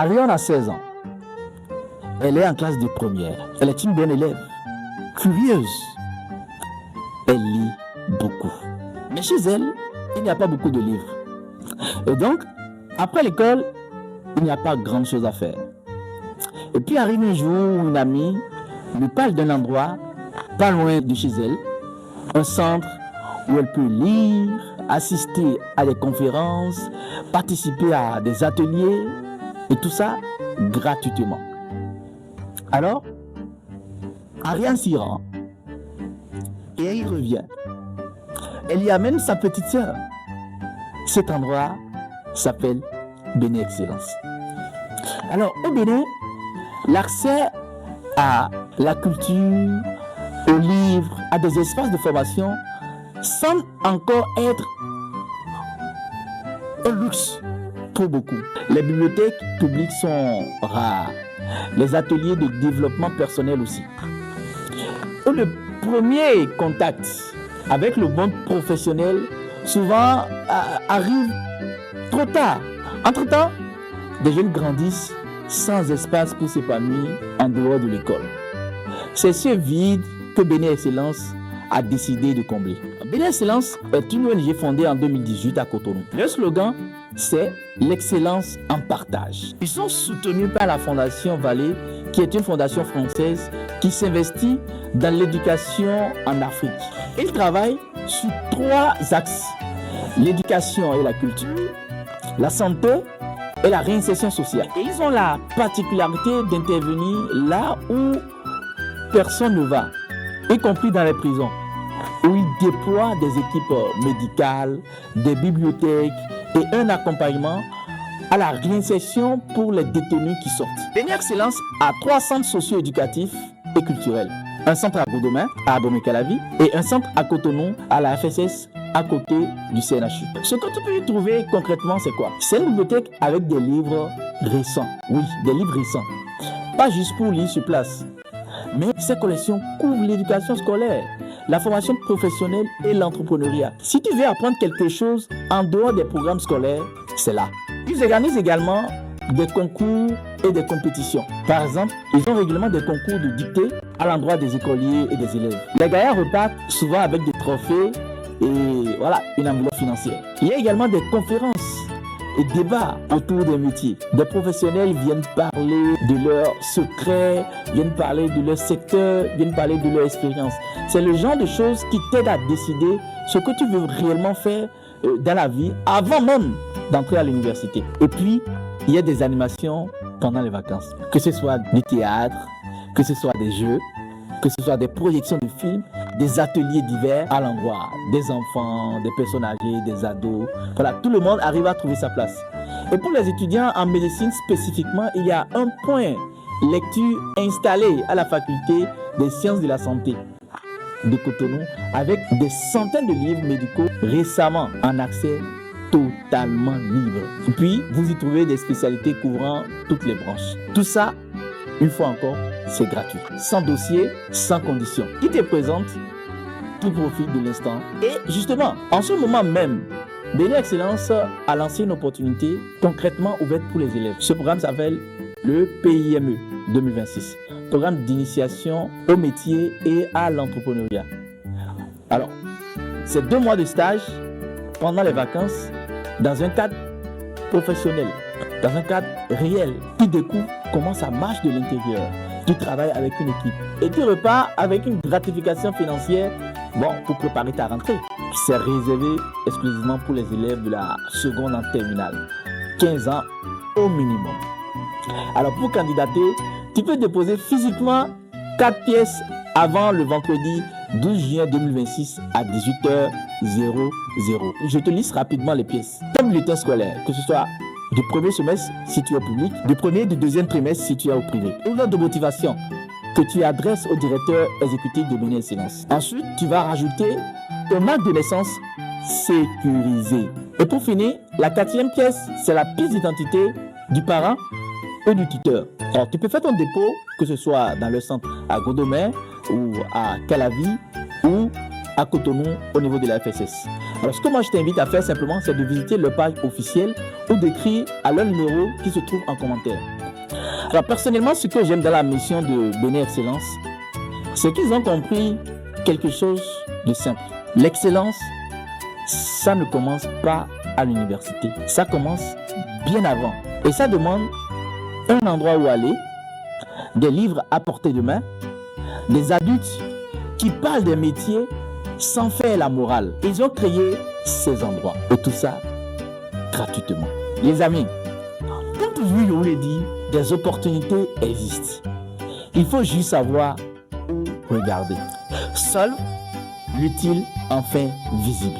Ariane a 16 ans. Elle est en classe de première. Elle est une bonne élève, curieuse. Elle lit beaucoup. Mais chez elle, il n'y a pas beaucoup de livres. Et donc, après l'école, il n'y a pas grand chose à faire. Et puis arrive un jour où une amie lui parle d'un endroit pas loin de chez elle, un centre où elle peut lire, assister à des conférences, participer à des ateliers, et tout ça gratuitement. Alors, Ariane s'y rend et elle y revient. Elle y amène sa petite sœur. Cet endroit s'appelle Bénin Excellence. Alors, au Bénin, l'accès à la culture, aux livres, à des espaces de formation semble encore être un luxe pour beaucoup. Les bibliothèques publiques sont rares. Les ateliers de développement personnel aussi. Le premier contact avec le monde professionnel souvent arrive trop tard. Entre-temps, des jeunes grandissent sans espace pour s'épanouir en dehors de l'école. C'est ce vide que Bénin Excellence a décidé de combler. Bénin Excellence est une ONG fondée en 2018 à Cotonou. Le slogan, c'est l'excellence en partage. Ils sont soutenus par la Fondation Vallée, qui est une fondation française qui s'investit dans l'éducation en Afrique. Ils travaillent sur 3 axes: l'éducation et la culture, la santé et la réinsertion sociale. Et ils ont la particularité d'intervenir là où personne ne va, y compris dans les prisons, où ils déploient des équipes médicales, des bibliothèques et un accompagnement à la réinsertion pour les détenus qui sortent. Bénin Excellence a 3 centres socio-éducatifs et culturels. Un centre à Godomain, à Abomey-Calavi, et un centre à Cotonou, à la FSS, à côté du CNHU. Ce que tu peux y trouver concrètement, c'est quoi? C'est une bibliothèque avec des livres récents. Oui, des livres récents. Pas juste pour lire sur place. Mais ces collections couvrent l'éducation scolaire, la formation professionnelle et l'entrepreneuriat. Si tu veux apprendre quelque chose en dehors des programmes scolaires, c'est là. Ils organisent également des concours et des compétitions. Par exemple, ils ont régulièrement des concours de dictée à l'endroit des écoliers et des élèves. Les gaillards repartent souvent avec des trophées et voilà, une enveloppe financière. Il y a également des conférences et débats autour des métiers. Des professionnels viennent parler de leurs secrets, viennent parler de leur secteur, viennent parler de leur expérience. C'est le genre de choses qui t'aident à décider ce que tu veux réellement faire dans la vie avant même d'entrer à l'université. Et puis, il y a des animations pendant les vacances. Que ce soit du théâtre, que ce soit des jeux, que ce soit des projections de films, des ateliers divers à l'endroit des enfants, des personnes âgées, des ados. Voilà, tout le monde arrive à trouver sa place. Et pour les étudiants en médecine spécifiquement, il y a un point lecture installé à la faculté des sciences de la santé de Cotonou avec des centaines de livres médicaux récemment en accès totalement libre. Et puis, vous y trouvez des spécialités couvrant toutes les branches. Tout ça, une fois encore, c'est gratuit. Sans dossier, sans condition. Qui te présente, tout profite de l'instant. Et justement, en ce moment même, Bénin Excellence a lancé une opportunité concrètement ouverte pour les élèves. Ce programme s'appelle le PIME 2026. Programme d'initiation au métier et à l'entrepreneuriat. Alors, c'est 2 mois de stage pendant les vacances dans un cadre professionnel, dans un cadre réel. Tu découvres comment ça marche de l'intérieur. Tu travailles avec une équipe et tu repars avec une gratification financière pour préparer ta rentrée. C'est réservé exclusivement pour les élèves de la seconde en terminale. 15 ans au minimum. Alors pour candidater, tu peux déposer physiquement 4 pièces avant le vendredi 12 juin 2026 à 18h00. Je te liste rapidement les pièces. Ton bulletin scolaire, que ce soit du premier semestre si tu es au public, du premier et du deuxième trimestre si tu es au privé. Une note de motivation que tu adresses au directeur exécutif de Bénin Excellence. Ensuite, tu vas rajouter ton acte de naissance sécurisé. Et pour finir, la 4e pièce, c'est la pièce d'identité du parent et du tuteur. Alors, tu peux faire ton dépôt, que ce soit dans le centre à Godomain ou à Calavi ou à Cotonou au niveau de la FSS. Alors ce que moi je t'invite à faire simplement, c'est de visiter leur page officielle ou d'écrire à leur numéro qui se trouve en commentaire. Alors personnellement, ce que j'aime dans la mission de Bénin Excellence, c'est qu'ils ont compris quelque chose de simple. L'excellence, ça ne commence pas à l'université, ça commence bien avant. Et ça demande un endroit où aller, des livres à portée de main, des adultes qui parlent des métiers sans faire la morale. Ils ont créé ces endroits. Et tout ça gratuitement. Les amis, comme toujours je vous l'ai dit, des opportunités existent. Il faut juste savoir où regarder. Seul l'utile enfin visible.